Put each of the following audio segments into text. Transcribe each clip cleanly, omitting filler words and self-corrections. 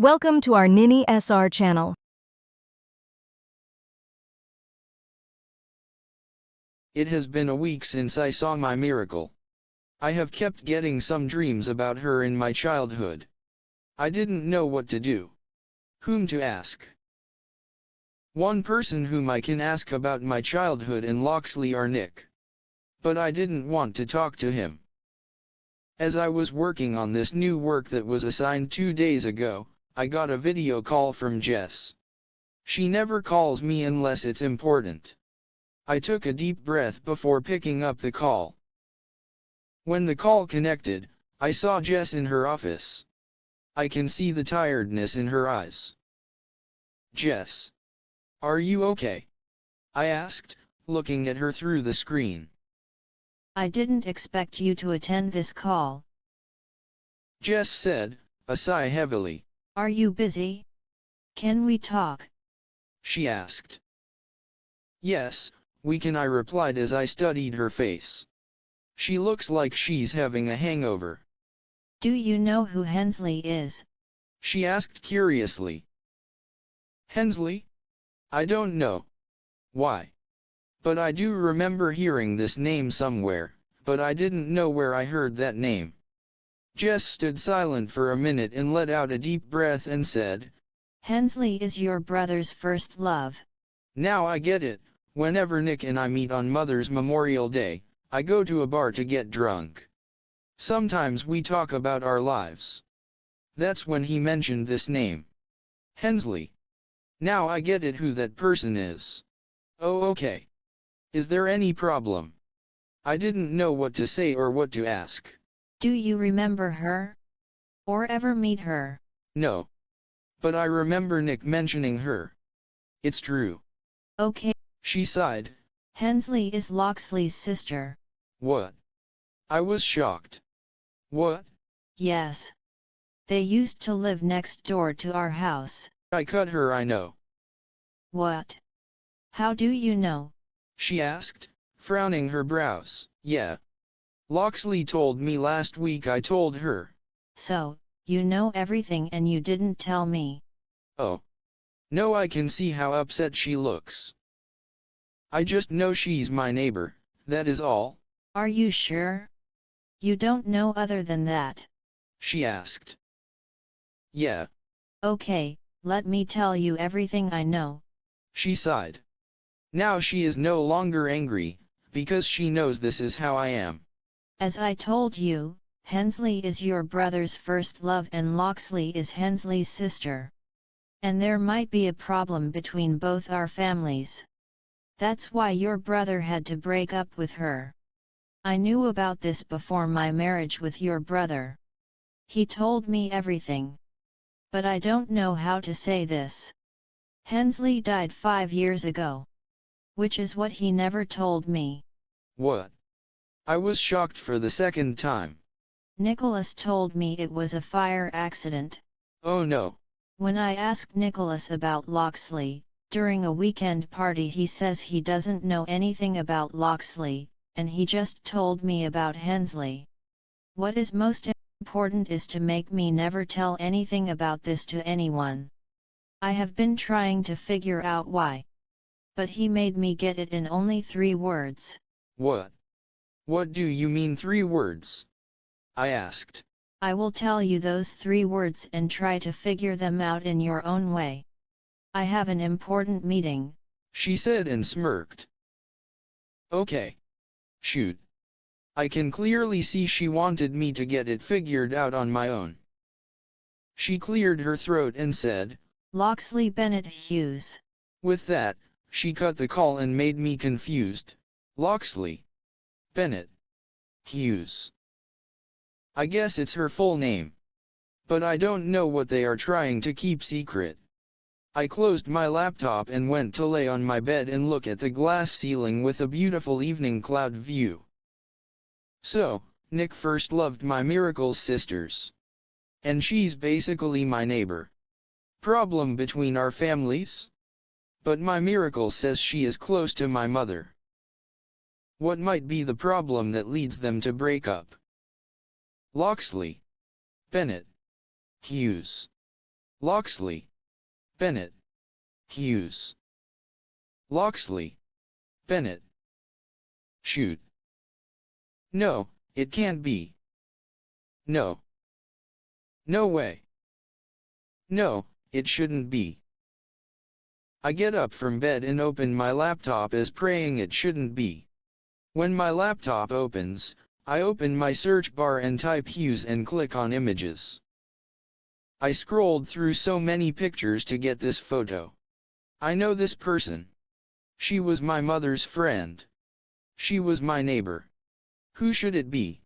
Welcome to our Nini SR channel. It has been a week since I saw my miracle. I have kept getting some dreams about her in my childhood. I didn't know what to do. Whom to ask? One person whom I can ask about my childhood and Loxley are Nick. But I didn't want to talk to him. As I was working on this new work that was assigned 2 days ago, I got a video call from Jess. She never calls me unless it's important. I took a deep breath before picking up the call. When the call connected, I saw Jess in her office. I can see the tiredness in her eyes. "Jess, are you okay?" I asked, looking at her through the screen. "I didn't expect you to attend this call," Jess said, a sigh heavily. "Are you busy? Can we talk?" She asked. "Yes, we can," I replied as I studied her face. She looks like she's having a hangover. "Do you know who Hensley is?" She asked curiously. "Hensley? I don't know. Why? But I do remember hearing this name somewhere, but I didn't know where I heard that name." Jess stood silent for a minute and let out a deep breath and said, "Hensley is your brother's first love." "Now I get it. Whenever Nick and I meet on Mother's Memorial Day, I go to a bar to get drunk. Sometimes we talk about our lives. That's when he mentioned this name. Hensley. Now I get it who that person is. Oh, okay. Is there any problem?" I didn't know what to say or what to ask. "Do you remember her? Or ever meet her?" No. But I remember Nick mentioning her. It's true. "Okay." She sighed. "Hensley is Loxley's sister." What? I was shocked. What? "Yes. They used to live next door to our house." I cut her. I know. "What? How do you know?" She asked, frowning her brows. Yeah. Loxley told me last week. I told her. "So, you know everything and you didn't tell me." Oh. No, I can see how upset she looks. I just know she's my neighbor, that is all. "Are you sure? You don't know other than that?" She asked. Yeah. "Okay, let me tell you everything I know." She sighed. Now she is no longer angry, because she knows this is how I am. "As I told you, Hensley is your brother's first love and Loxley is Hensley's sister. And there might be a problem between both our families. That's why your brother had to break up with her. I knew about this before my marriage with your brother. He told me everything. But I don't know how to say this. Hensley died 5 years ago. Which is what he never told me." What? I was shocked for the second time. "Nicholas told me it was a fire accident." Oh no. When I asked Nicholas about Loxley, during a weekend party, he says he doesn't know anything about Loxley, and he just told me about Hensley. What is most important is to make me never tell anything about this to anyone. I have been trying to figure out why. But he made me get it in only 3 words. What? What do you mean 3 words? I asked. I will tell you those 3 words and try to figure them out in your own way. I have an important meeting," she said and smirked. Okay. Shoot. I can clearly see she wanted me to get it figured out on my own. She cleared her throat and said, "Loxley Bennett Hughes." With that, she cut the call and made me confused. Loxley Bennett Hughes. I guess it's her full name. But I don't know what they are trying to keep secret. I closed my laptop and went to lay on my bed and look at the glass ceiling with a beautiful evening cloud view. So, Nick first loved my Miracle's sisters. And she's basically my neighbor. Problem between our families? But my Miracle says she is close to my mother. What might be the problem that leads them to break up? Loxley Bennett Hughes. Loxley. Bennett. Hughes. Loxley. Bennett. Shoot. No, it can't be. No. No way. No, it shouldn't be. I get up from bed and open my laptop as praying it shouldn't be. When my laptop opens, I open my search bar and type Hughes and click on images. I scrolled through so many pictures to get this photo. I know this person. She was my mother's friend. She was my neighbor. Who should it be?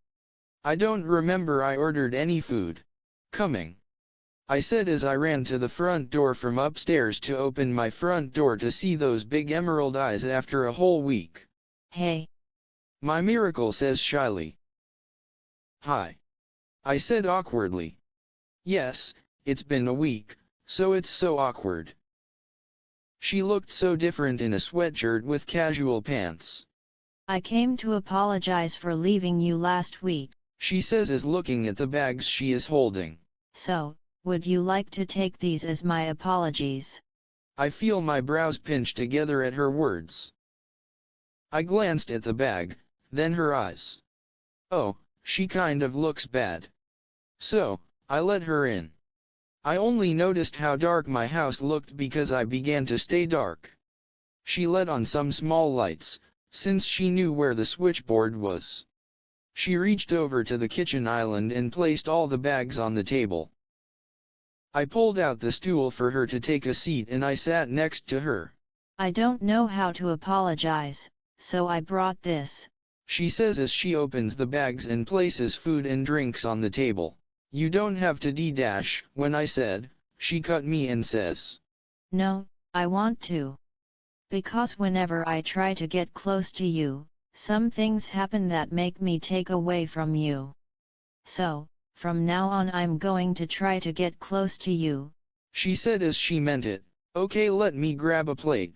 I don't remember I ordered any food. Coming. I said as I ran to the front door from upstairs to open my front door to see those big emerald eyes after a whole week. Hey. My miracle says shyly. Hi. I said awkwardly. Yes, it's been a week, so it's so awkward. She looked so different in a sweatshirt with casual pants. I came to apologize for leaving you last week. She says as looking at the bags she is holding. So, would you like to take these as my apologies? I feel my brows pinch together at her words. I glanced at the bag, then her eyes. Oh, she kind of looks bad. So, I let her in. I only noticed how dark my house looked because I began to stay dark. She let on some small lights, since she knew where the switchboard was. She reached over to the kitchen island and placed all the bags on the table. I pulled out the stool for her to take a seat and I sat next to her. I don't know how to apologize, so I brought this. She says as she opens the bags and places food and drinks on the table. You don't have to D-dash, when I said, she cut me and says. No, I want to. Because whenever I try to get close to you, some things happen that make me take away from you. So, from now on I'm going to try to get close to you. She said as she meant it. Okay, let me grab a plate,